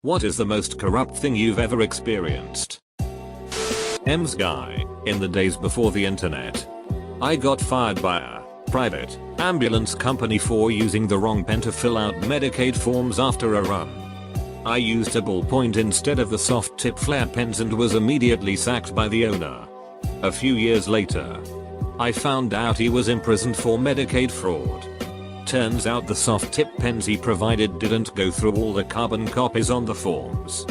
What is the most corrupt thing you've ever experienced? M's guy, in the days before the internet. I got fired by a private ambulance company for using the wrong pen to fill out Medicaid forms after a run. I used a ballpoint instead of the soft tip flare pens and was immediately sacked by the owner. A few years later, I found out he was imprisoned for Medicaid fraud. Turns out the soft tip pens he provided didn't go through all the carbon copies on the forms.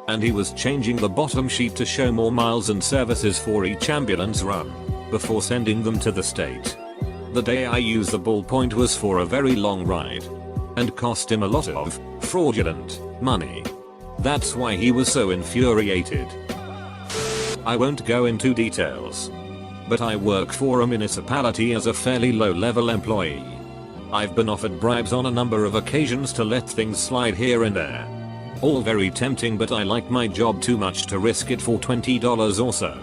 And he was changing the bottom sheet to show more miles and services for each ambulance run, before sending them to the state. The day I used the ballpoint was for a very long ride. And cost him a lot of fraudulent money. That's why he was so infuriated. I won't go into details. But I work for a municipality as a fairly low-level employee. I've been offered bribes on a number of occasions to let things slide here and there. All very tempting, but I like my job too much to risk it for $20 or so.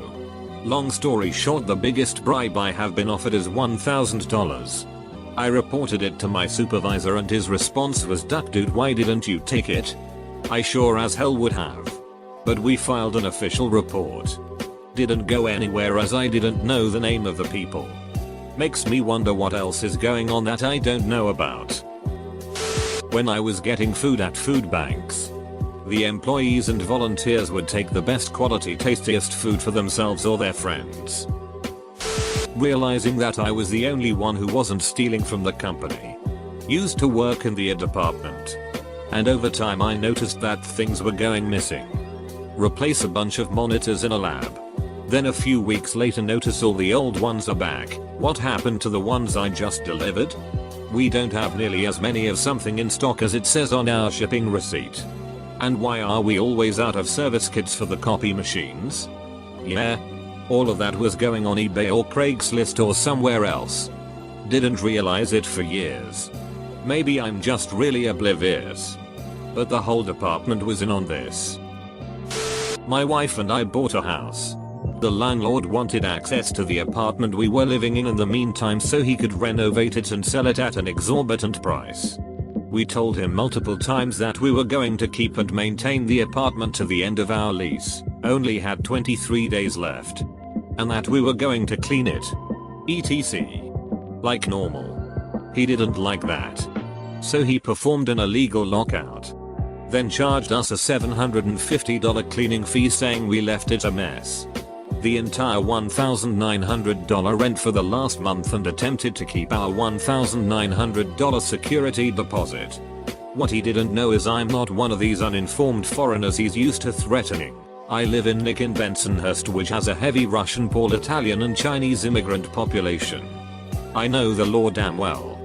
Long story short, the biggest bribe I have been offered is $1,000. I reported it to my supervisor and his response was, "Duck dude, why didn't you take it?" I sure as hell would have. But we filed an official report. Didn't go anywhere as I didn't know the name of the people. Makes me wonder what else is going on that I don't know about. When I was getting food at food banks, the employees and volunteers would take the best quality, tastiest food for themselves or their friends. Realizing that I was the only one who wasn't stealing from the company. Used to work in the department. And over time I noticed that things were going missing. Replace a bunch of monitors in a lab. Then a few weeks later notice all the old ones are back. What happened to the ones I just delivered? We don't have nearly as many of something in stock as it says on our shipping receipt. And why are we always out of service kits for the copy machines? Yeah. All of that was going on eBay or Craigslist or somewhere else. Didn't realize it for years. Maybe I'm just really oblivious. But the whole department was in on this. My wife and I bought a house. The landlord wanted access to the apartment we were living in the meantime so he could renovate it and sell it at an exorbitant price. We told him multiple times that we were going to keep and maintain the apartment to the end of our lease, only had 23 days left. And that we were going to clean it. etc. Like normal. He didn't like that. So he performed an illegal lockout. Then charged us a $750 cleaning fee saying we left it a mess. The entire $1,900 rent for the last month and attempted to keep our $1,900 security deposit. What he didn't know is I'm not one of these uninformed foreigners he's used to threatening. I live in Nick in Bensonhurst, which has a heavy Russian, Pole, Italian and Chinese immigrant population. I know the law damn well.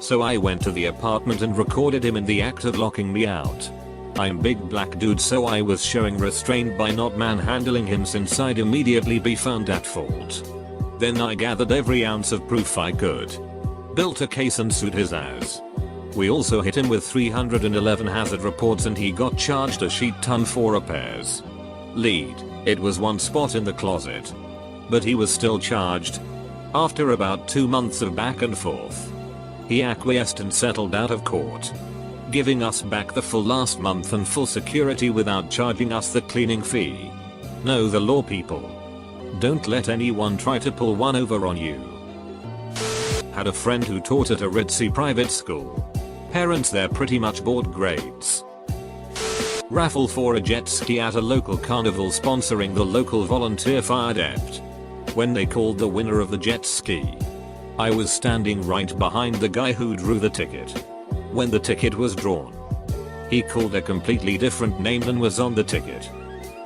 So I went to the apartment and recorded him in the act of locking me out. I'm big black dude, so I was showing restraint by not manhandling him since I'd immediately be found at fault. Then I gathered every ounce of proof I could. Built a case and sued his ass. We also hit him with 311 hazard reports and he got charged a shit ton for repairs. Lead, it was one spot in the closet. But he was still charged. After about 2 months of back and forth, he acquiesced and settled out of court, giving us back the full last month and full security without charging us the cleaning fee. Know the law, people. Don't let anyone try to pull one over on you. Had a friend who taught at a ritzy private school. Parents there pretty much bought grades. Raffle for a jet ski at a local carnival sponsoring the local volunteer fire adept. When they called the winner of the jet ski, I was standing right behind the guy who drew the ticket. When the ticket was drawn, he called a completely different name than was on the ticket.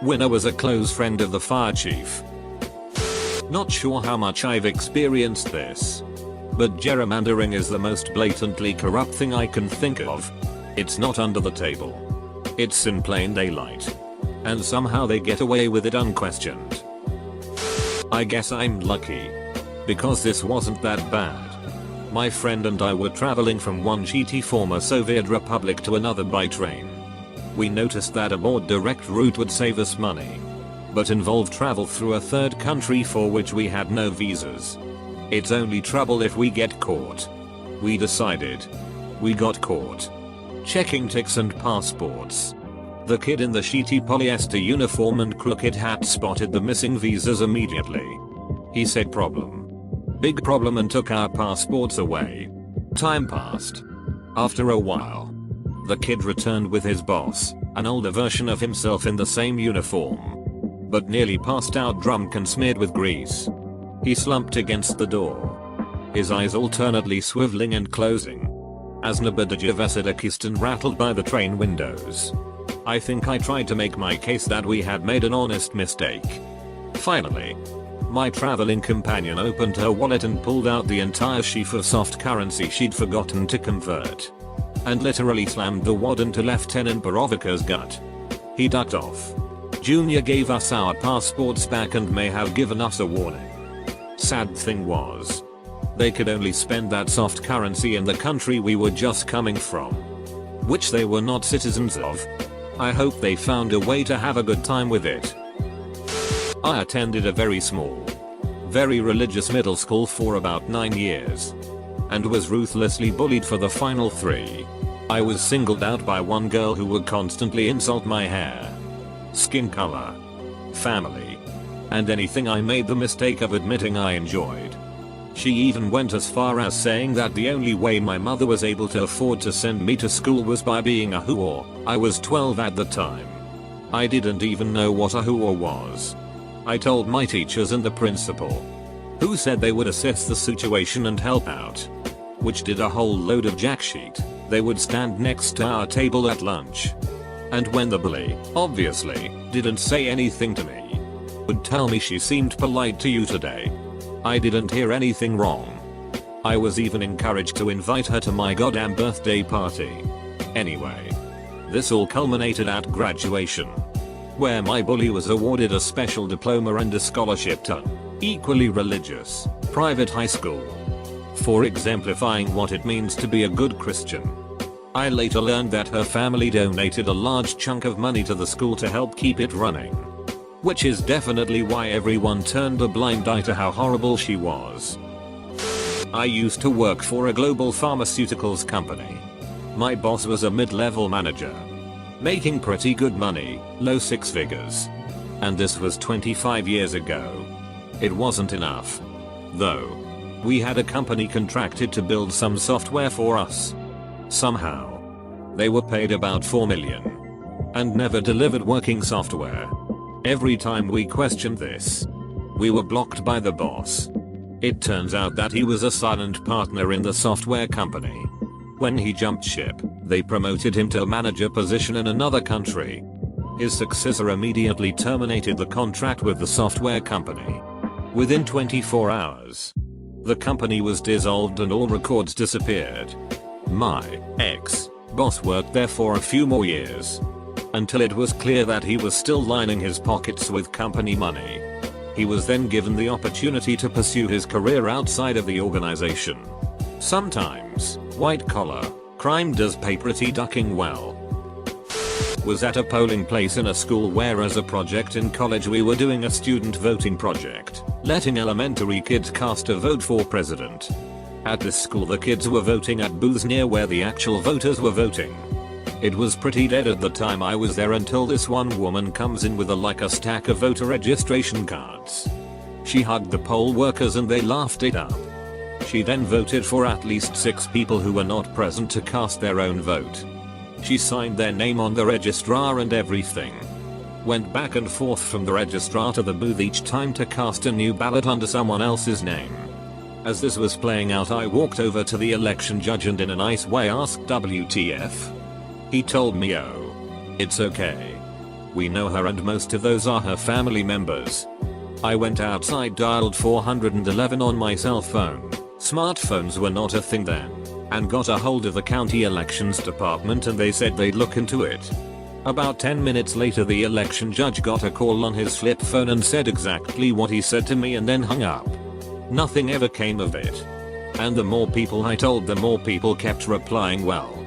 Winner was a close friend of the fire chief. Not sure how much I've experienced this, but gerrymandering is the most blatantly corrupt thing I can think of. It's not under the table. It's in plain daylight. And somehow they get away with it unquestioned. I guess I'm lucky, because this wasn't that bad. My friend and I were traveling from one shitty former Soviet republic to another by train. We noticed that a more direct route would save us money, but involved travel through a third country for which we had no visas. It's only trouble if we get caught. We decided. We got caught checking tickets and passports. The kid in the sheety polyester uniform and crooked hat spotted the missing visas immediately. He said problem. Big problem, and took our passports away. Time passed. After a while, the kid returned with his boss, an older version of himself in the same uniform, but nearly passed out drunk and smeared with grease. He slumped against the door, his eyes alternately swiveling and closing, as Nabadajavasadakistan rattled by the train windows. I think I tried to make my case that we had made an honest mistake. Finally, my traveling companion opened her wallet and pulled out the entire sheaf of soft currency she'd forgotten to convert, and literally slammed the wad into Lieutenant Borovica's gut. He ducked off. Junior gave us our passports back and may have given us a warning. Sad thing was, they could only spend that soft currency in the country we were just coming from, which they were not citizens of. I hope they found a way to have a good time with it. I attended a very small, very religious middle school for about 9 years, and was ruthlessly bullied for the final 3. I was singled out by one girl who would constantly insult my hair, skin color, family, and anything I made the mistake of admitting I enjoyed. She even went as far as saying that the only way my mother was able to afford to send me to school was by being a whore. I was 12 at the time. I didn't even know what a whore was. I told my teachers and the principal, who said they would assess the situation and help out, which did a whole load of jack shit. They would stand next to our table at lunch, and when the bully, obviously, didn't say anything to me, would tell me she seemed polite to you today. I didn't hear anything wrong. I was even encouraged to invite her to my goddamn birthday party. Anyway, this all culminated at graduation, where my bully was awarded a special diploma and a scholarship to equally religious private high school for exemplifying what it means to be a good Christian. I later learned that her family donated a large chunk of money to the school to help keep it running, which is definitely why everyone turned a blind eye to how horrible she was. I used to work for a global pharmaceuticals company. My boss was a mid-level manager, making pretty good money, low 6 figures. And this was 25 years ago. It wasn't enough, though. We had a company contracted to build some software for us. Somehow, they were paid about $4 million and never delivered working software. Every time we questioned this, we were blocked by the boss. It turns out that he was a silent partner in the software company. When he jumped ship, they promoted him to a manager position in another country. His successor immediately terminated the contract with the software company. Within 24 hours, the company was dissolved and all records disappeared. My ex-boss worked there for a few more years, until it was clear that he was still lining his pockets with company money. He was then given the opportunity to pursue his career outside of the organization. Sometimes, white-collar crime does pay pretty ducking well. Was at a polling place in a school where as a project in college we were doing a student voting project, letting elementary kids cast a vote for president. At this school the kids were voting at booths near where the actual voters were voting. It was pretty dead at the time I was there until this one woman comes in with a stack of voter registration cards. She hugged the poll workers and they laughed it up. She then voted for at least 6 people who were not present to cast their own vote. She signed their name on the registrar and everything. Went back and forth from the registrar to the booth each time to cast a new ballot under someone else's name. As this was playing out I walked over to the election judge and in a nice way asked WTF. He told me, oh, it's okay. We know her and most of those are her family members. I went outside, dialed 411 on my cell phone. Smartphones were not a thing then, and got a hold of the county elections department and they said they'd look into it. About 10 minutes later the election judge got a call on his flip phone and said exactly what he said to me and then hung up. Nothing ever came of it. And the more people I told, the more people kept replying, well,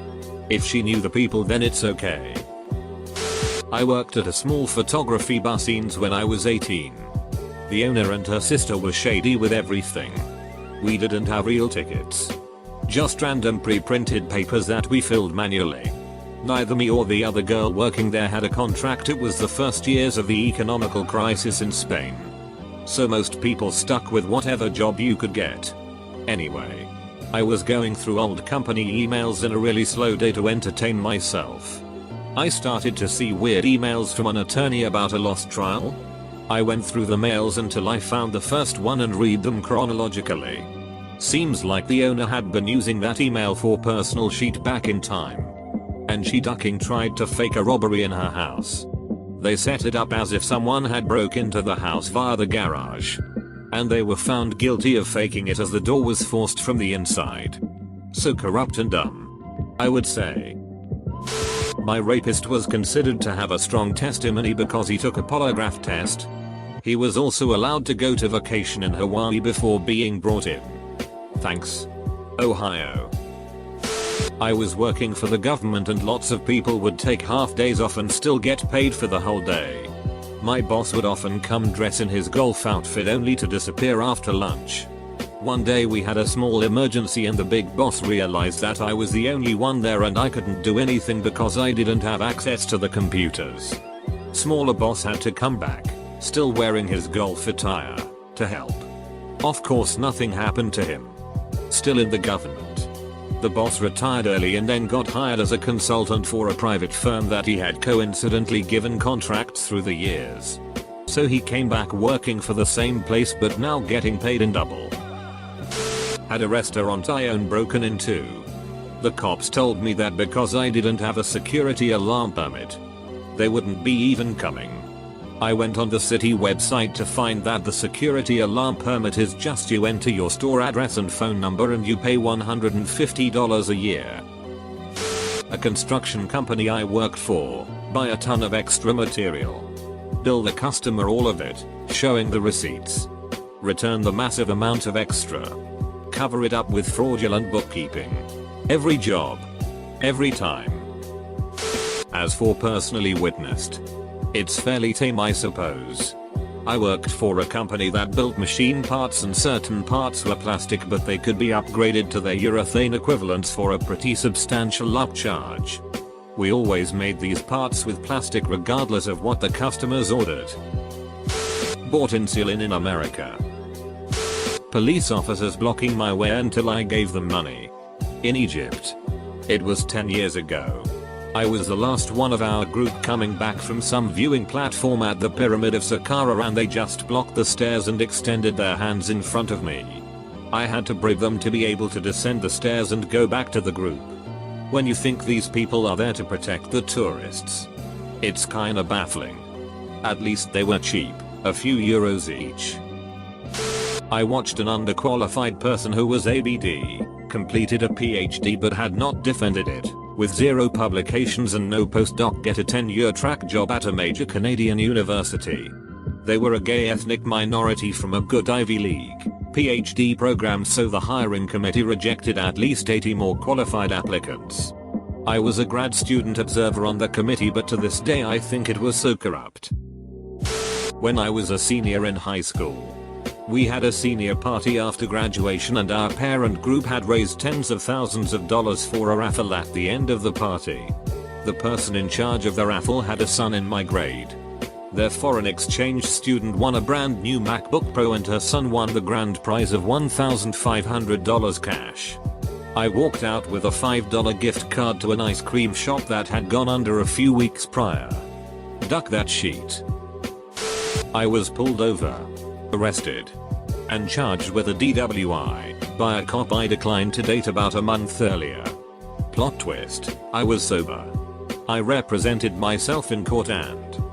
if she knew the people then it's okay. I worked at a small photography bar scenes when I was 18. The owner and her sister were shady with everything. We didn't have real tickets, just random pre-printed papers that we filled manually. Neither me or the other girl working there had a contract. It was the first years of the economical crisis in Spain. So most people stuck with whatever job you could get. Anyway, I was going through old company emails in a really slow day to entertain myself. I started to see weird emails from an attorney about a lost trial. I went through the mails until I found the first one and read them chronologically. Seems like the owner had been using that email for personal sheet back in time. And she ducking tried to fake a robbery in her house. They set it up as if someone had broke into the house via the garage. And they were found guilty of faking it as the door was forced from the inside. So corrupt and dumb, I would say. My rapist was considered to have a strong testimony because he took a polygraph test. He was also allowed to go to vacation in Hawaii before being brought in. Thanks, Ohio. I was working for the government and lots of people would take half days off and still get paid for the whole day. My boss would often come dressed in his golf outfit only to disappear after lunch. One day we had a small emergency and the big boss realized that I was the only one there and I couldn't do anything because I didn't have access to the computers. Smaller boss had to come back, still wearing his golf attire, to help. Of course nothing happened to him. Still in the government. The boss retired early and then got hired as a consultant for a private firm that he had coincidentally given contracts through the years. So he came back working for the same place but now getting paid in double. Had a restaurant I own broken into. The cops told me that because I didn't have a security alarm permit, they wouldn't be even coming. I went on the city website to find that the security alarm permit is just you enter your store address and phone number and you pay $150 a year. A construction company I worked for, buy a ton of extra material. Bill the customer all of it, showing the receipts. Return the massive amount of extra. Cover it up with fraudulent bookkeeping. Every job. Every time. As for personally witnessed, it's fairly tame I suppose. I worked for a company that built machine parts and certain parts were plastic but they could be upgraded to their urethane equivalents for a pretty substantial upcharge. We always made these parts with plastic regardless of what the customers ordered. Bought insulin in America. Police officers blocking my way until I gave them money. In Egypt. It was 10 years ago. I was the last one of our group coming back from some viewing platform at the Pyramid of Saqqara and they just blocked the stairs and extended their hands in front of me. I had to bribe them to be able to descend the stairs and go back to the group. When you think these people are there to protect the tourists, it's kinda baffling. At least they were cheap, a few euros each. I watched an underqualified person who was ABD, completed a PhD but had not defended it, with 0 publications and no postdoc get a tenure track job at a major Canadian university. They were a gay ethnic minority from a good Ivy League PhD program so the hiring committee rejected at least 80 more qualified applicants. I was a grad student observer on the committee but to this day I think it was so corrupt. When I was a senior in high school, we had a senior party after graduation and our parent group had raised tens of thousands of dollars for a raffle at the end of the party. The person in charge of the raffle had a son in my grade. Their foreign exchange student won a brand new MacBook Pro and her son won the grand prize of $1,500 cash. I walked out with a $5 gift card to an ice cream shop that had gone under a few weeks prior. Duck that sheet. I was pulled over, arrested, and charged with a DWI by a cop I declined to date about a month earlier. Plot twist, I was sober. I represented myself in court and,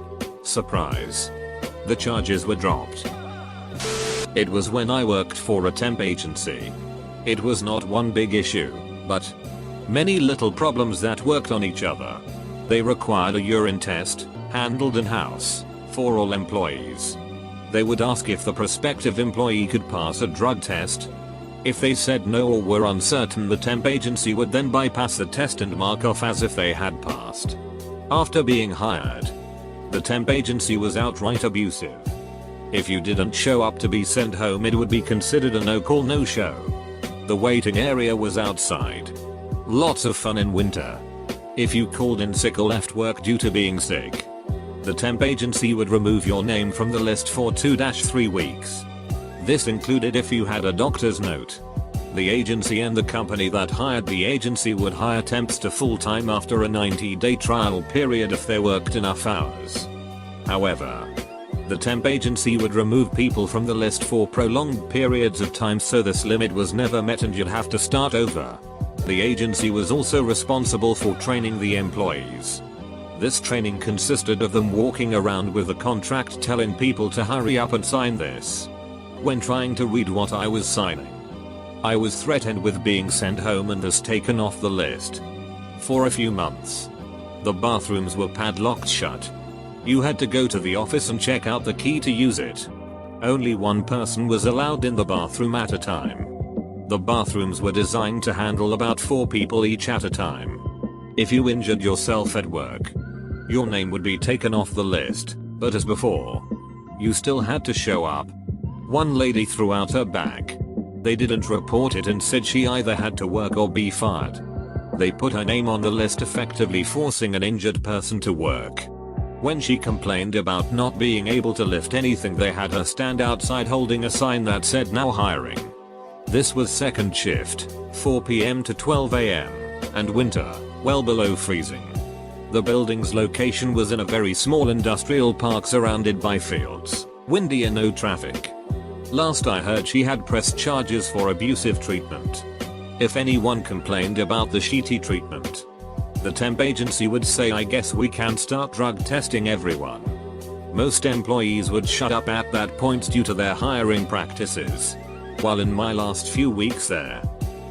surprise, the charges were dropped. It was when I worked for a temp agency. It was not one big issue, but many little problems that worked on each other. They required a urine test, handled in-house, for all employees. They would ask if the prospective employee could pass a drug test. If they said no or were uncertain, the temp agency would then bypass the test and mark off as if they had passed. After being hired, the temp agency was outright abusive. If you didn't show up to be sent home, it would be considered a no-call no-show. The waiting area was outside. Lots of fun in winter. If you called in sick or left work due to being sick, the temp agency would remove your name from the list for 2-3 weeks. This included if you had a doctor's note. The agency and the company that hired the agency would hire temps to full-time after a 90-day trial period if they worked enough hours. However, the temp agency would remove people from the list for prolonged periods of time, so this limit was never met and you'd have to start over. The agency was also responsible for training the employees. This training consisted of them walking around with a contract telling people to hurry up and sign this. When trying to read what I was signing, I was threatened with being sent home and thus taken off the list. For a few months, the bathrooms were padlocked shut. You had to go to the office and check out the key to use it. Only one person was allowed in the bathroom at a time. The bathrooms were designed to handle about 4 people each at a time. If you injured yourself at work, your name would be taken off the list, but as before, you still had to show up. One lady threw out her bag. They didn't report it and said she either had to work or be fired. They put her name on the list, effectively forcing an injured person to work. When she complained about not being able to lift anything, they had her stand outside holding a sign that said "Now hiring." This was second shift, 4 PM to 12 AM, and winter, well below freezing. The building's location was in a very small industrial park surrounded by fields, windy and no traffic. Last I heard, she had pressed charges for abusive treatment. If anyone complained about the shitty treatment, the temp agency would say, "I guess we can start drug testing everyone." Most employees would shut up at that point due to their hiring practices. While in my last few weeks there,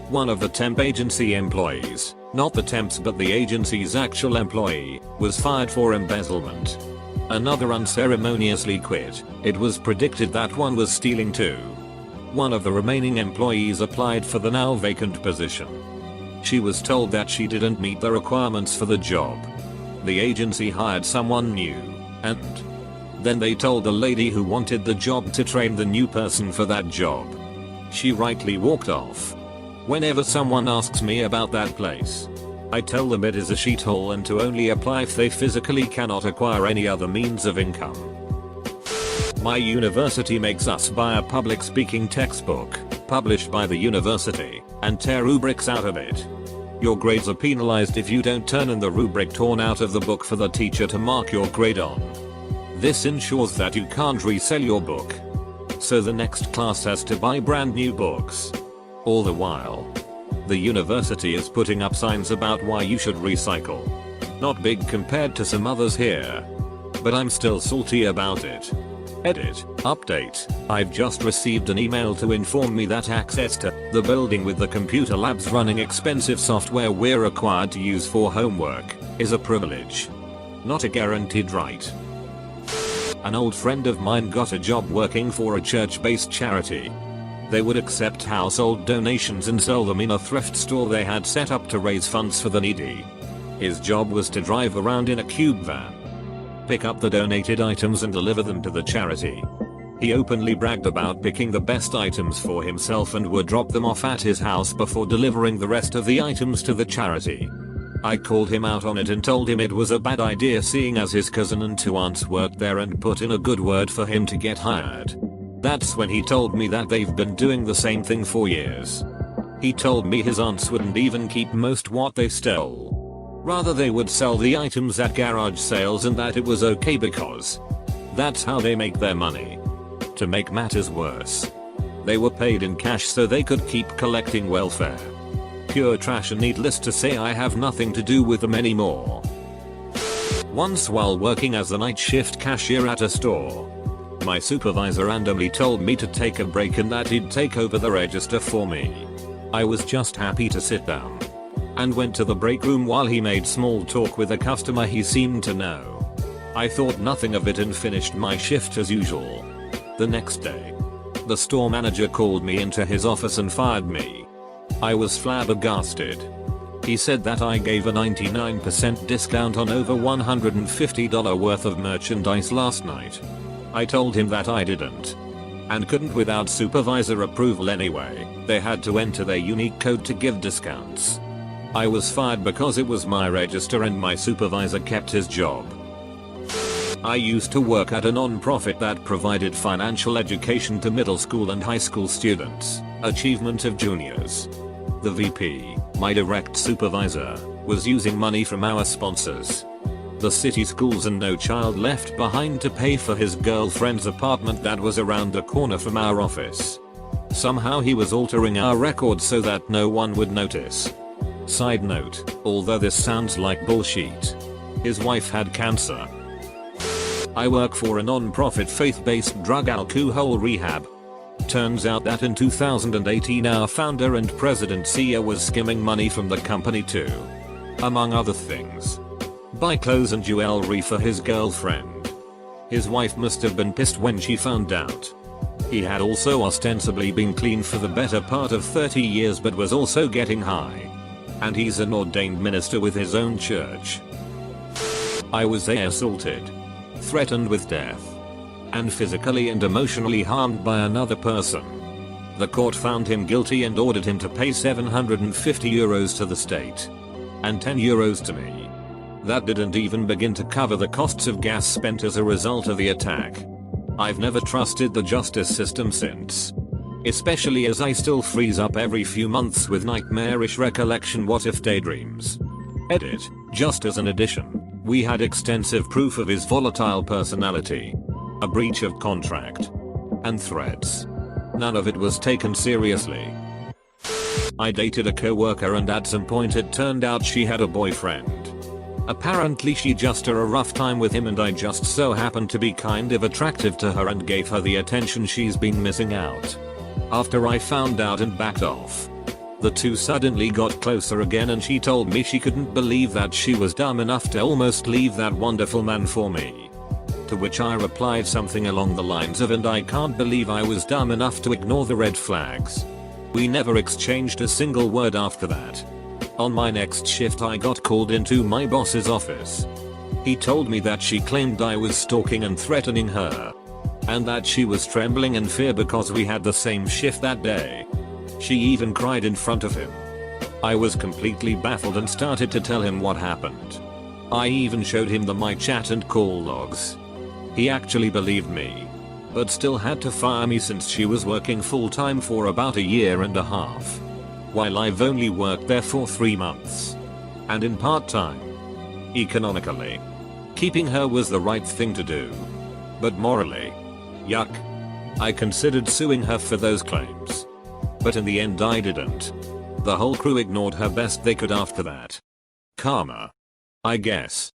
one of the temp agency employees, not the temps but the agency's actual employee, was fired for embezzlement. Another unceremoniously quit. It was predicted that one was stealing too. One of the remaining employees applied for the now vacant position. She was told that she didn't meet the requirements for the job. The agency hired someone new, and then they told the lady who wanted the job to train the new person for that job. She rightly walked off. Whenever someone asks me about that place, I tell them it is a shithole and to only apply if they physically cannot acquire any other means of income. My university makes us buy a public speaking textbook, published by the university, and tear rubrics out of it. Your grades are penalized if you don't turn in the rubric torn out of the book for the teacher to mark your grade on. This ensures that you can't resell your book, so the next class has to buy brand new books. All the while, the university is putting up signs about why you should recycle. Not big compared to some others here, but I'm still salty about it. Edit. Update. I've just received an email to inform me that access to the building with the computer labs running expensive software we're required to use for homework is a privilege, not a guaranteed right. An old friend of mine got a job working for a church-based charity. They would accept household donations and sell them in a thrift store they had set up to raise funds for the needy. His job was to drive around in a cube van, pick up the donated items and deliver them to the charity. He openly bragged about picking the best items for himself and would drop them off at his house before delivering the rest of the items to the charity. I called him out on it and told him it was a bad idea, seeing as his cousin and 2 aunts worked there, and put in a good word for him to get hired. That's when he told me that they've been doing the same thing for years. He told me his aunts wouldn't even keep most what they stole. Rather, they would sell the items at garage sales, and that it was okay because that's how they make their money. To make matters worse, they were paid in cash so they could keep collecting welfare. Pure trash, and needless to say, I have nothing to do with them anymore. Once, while working as a night shift cashier at a store, my supervisor randomly told me to take a break and that he'd take over the register for me. I was just happy to sit down and went to the break room while he made small talk with a customer he seemed to know. I thought nothing of it and finished my shift as usual. The next day, the store manager called me into his office and fired me. I was flabbergasted. He said that I gave a 99% discount on over $150 worth of merchandise last night. I told him that I didn't, and couldn't without supervisor approval anyway. They had to enter their unique code to give discounts. I was fired because it was my register and my supervisor kept his job. I used to work at a non-profit that provided financial education to middle school and high school students, achievement of juniors. The VP, my direct supervisor, was using money from our sponsors, the city schools and No Child Left Behind, to pay for his girlfriend's apartment that was around the corner from our office. Somehow he was altering our records so that no one would notice. Side note, although this sounds like bullshit, his wife had cancer. I work for a non-profit faith-based drug alcohol rehab. Turns out that in 2018 our founder and president CEO was skimming money from the company to, among other things, buy clothes and jewelry for his girlfriend. His wife must have been pissed when she found out. He had also ostensibly been clean for the better part of 30 years but was also getting high. And he's an ordained minister with his own church. I was assaulted, threatened with death, and physically and emotionally harmed by another person. The court found him guilty and ordered him to pay €750 to the state and €10 to me. That didn't even begin to cover the costs of gas spent as a result of the attack. I've never trusted the justice system since. Especially as I still freeze up every few months with nightmarish recollection what if daydreams. Edit, just as an addition, we had extensive proof of his volatile personality, a breach of contract, and threats. None of it was taken seriously. I dated a coworker and at some point it turned out she had a boyfriend. Apparently she just had a rough time with him and I just so happened to be kind of attractive to her and gave her the attention she's been missing out. After I found out and backed off, the two suddenly got closer again and she told me she couldn't believe that she was dumb enough to almost leave that wonderful man for me. To which I replied something along the lines of, and I can't believe I was dumb enough to ignore the red flags. We never exchanged a single word after that. On my next shift I got called into my boss's office. He told me that she claimed I was stalking and threatening her, and that she was trembling in fear because we had the same shift that day. She even cried in front of him. I was completely baffled and started to tell him what happened. I even showed him the my chat and call logs. He actually believed me, but still had to fire me since she was working full-time for about 1.5 years, while I've only worked there for 3 months, and in part-time. Economically, keeping her was the right thing to do, but morally, yuck. I considered suing her for those claims, but in the end I didn't. The whole crew ignored her best they could after that. Karma, I guess.